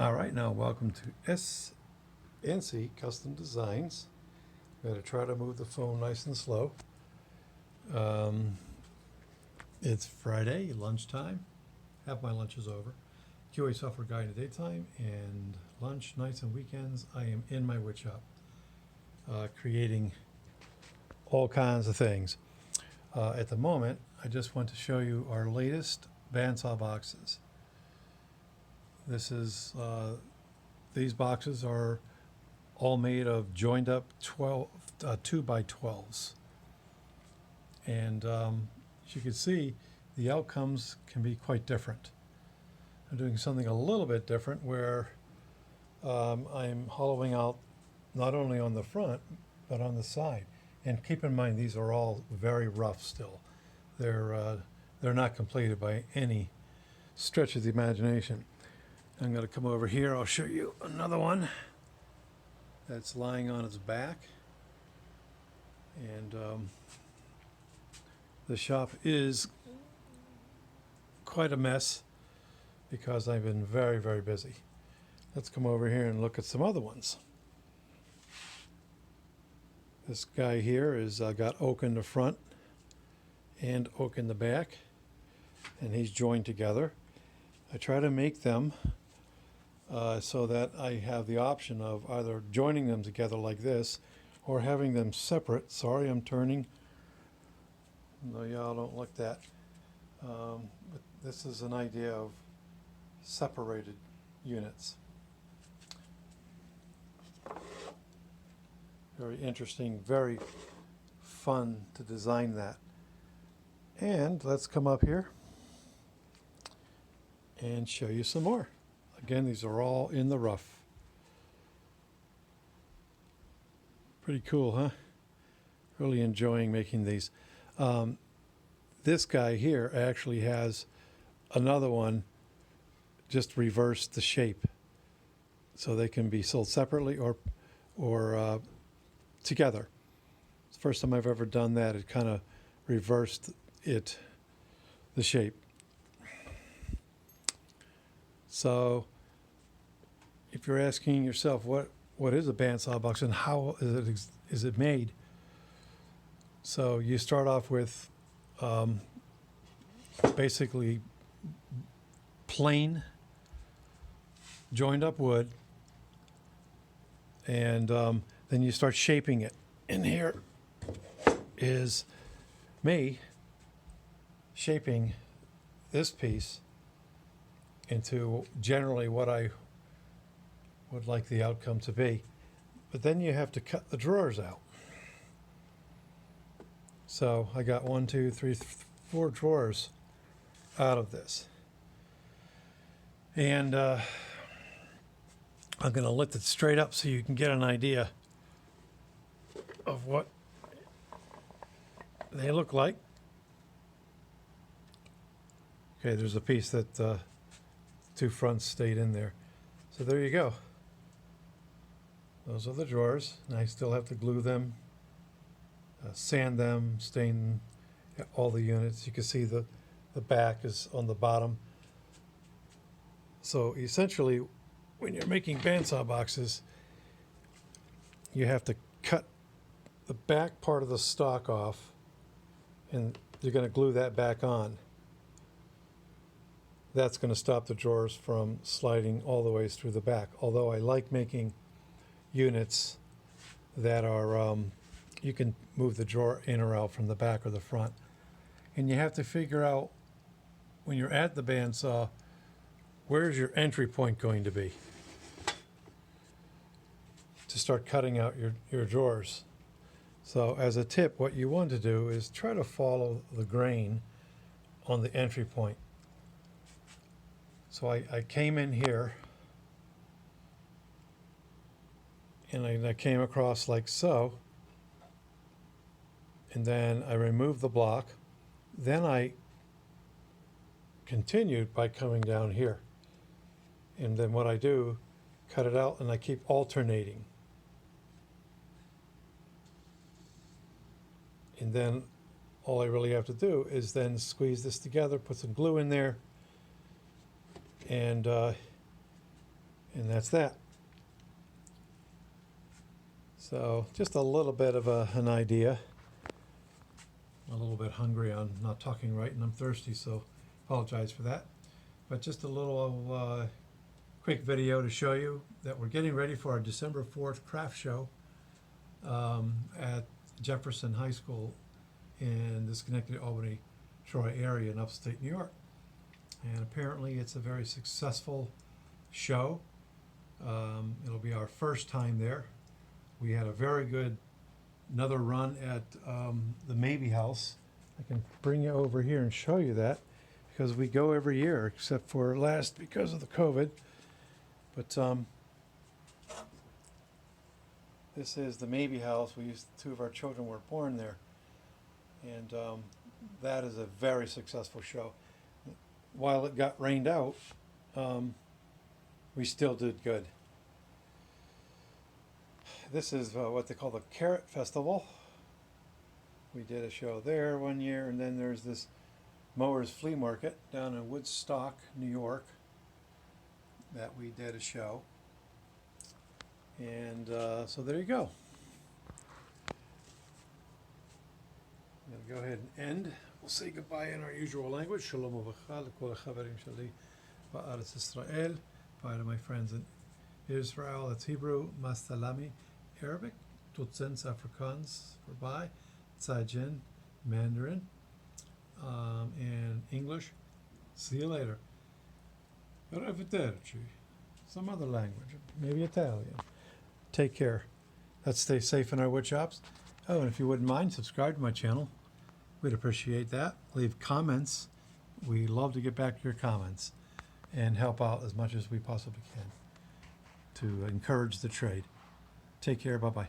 All right, now welcome to SNC Custom Designs. I'm going to try to move the phone nice and slow. It's Friday, lunchtime. Half my lunch is over. QA software guy in the daytime, and lunch, nights, and weekends, I am in my wood shop, creating all kinds of things. At the moment, I just want to show you our latest bandsaw boxes. This is these boxes are all made of joined up 2x12s, and as you can see, the outcomes can be quite different. I'm doing something a little bit different where I'm hollowing out not only on the front but on the side. And keep in mind, these are all very rough still. They're not completed by any stretch of the imagination. I'm going to come over here. I'll show you another one that's lying on its back. And the shop is quite a mess because I've been very, very busy. Let's come over here and look at some other ones. This guy here is got oak in the front and oak in the back, and he's joined together. I try to make them so that I have the option of either joining them together like this or having them separate. Sorry, I'm turning. No, y'all don't like that. But this is an idea of separated units. Very interesting, very fun to design that. And let's come up here and show you some more. Again, these are all in the rough. Pretty cool, huh? Really enjoying making these. This guy here actually has another one just reversed the shape, so they can be sold separately or together. It's the first time I've ever done that. It kind of reversed the shape. So if you're asking yourself what is a bandsaw box and how is it made, so you start off with basically plain joined up wood, and then you start shaping it. And here is me shaping this piece into generally what I would like the outcome to be. But then you have to cut the drawers out. So I got 1, 2, 3, 4 drawers out of this. And I'm going to lift it straight up so you can get an idea of what they look like. Okay, there's a piece that two fronts stayed in there. So there you go. Those are the drawers, and I still have to glue them, sand them, stain all the units. You can see the back is on the bottom. So essentially, when you're making bandsaw boxes, you have to cut the back part of the stock off, and you're going to glue that back on. That's going to stop the drawers from sliding all the way through the back. Although I like making units that are, you can move the drawer in or out from the back or the front. And you have to figure out, when you're at the bandsaw, where's your entry point going to be to start cutting out your drawers. So as a tip, what you want to do is try to follow the grain on the entry point. So I came in here, and I came across like so, and then I removed the block. Then I continued by coming down here. And then what I do, cut it out, and I keep alternating. And then all I really have to do is then squeeze this together, put some glue in there, and And that's that. So just a little bit of an idea. I'm a little bit hungry. I'm not talking right and I'm thirsty, so apologize for that. But just a little quick video to show you that we're getting ready for our December 4th craft show at Jefferson High School in the Schenectady, Albany, Troy area in upstate New York. And apparently it's a very successful show. It'll be our first time there. We had a very good another run at the Maybe House. I can bring you over here and show you that because we go every year except for last because of the COVID. But this is the Maybe House. Two of our children were born there. And that is a very successful show. While it got rained out, we still did good. This is what they call the Carrot Festival. We did a show there one year, and then there's this Mowers Flea Market down in Woodstock, New York, that we did a show. And so there you go. I'm going to go ahead and end. We'll say goodbye in our usual language. Shalom uvracha l'kol hachaverim shali ba'aretz Israel. Bye to my friends in Israel. That's Hebrew, Mastalami, Arabic, Tutsens, Afrikaans for bye, Tsaijin, Mandarin, and English. See you later. Arrivederci. Some other language, maybe Italian. Take care. Let's stay safe in our wood shops. Oh, and if you wouldn't mind, subscribe to my channel. We'd appreciate that. Leave comments. We love to get back to your comments and help out as much as we possibly can to encourage the trade. Take care. Bye-bye.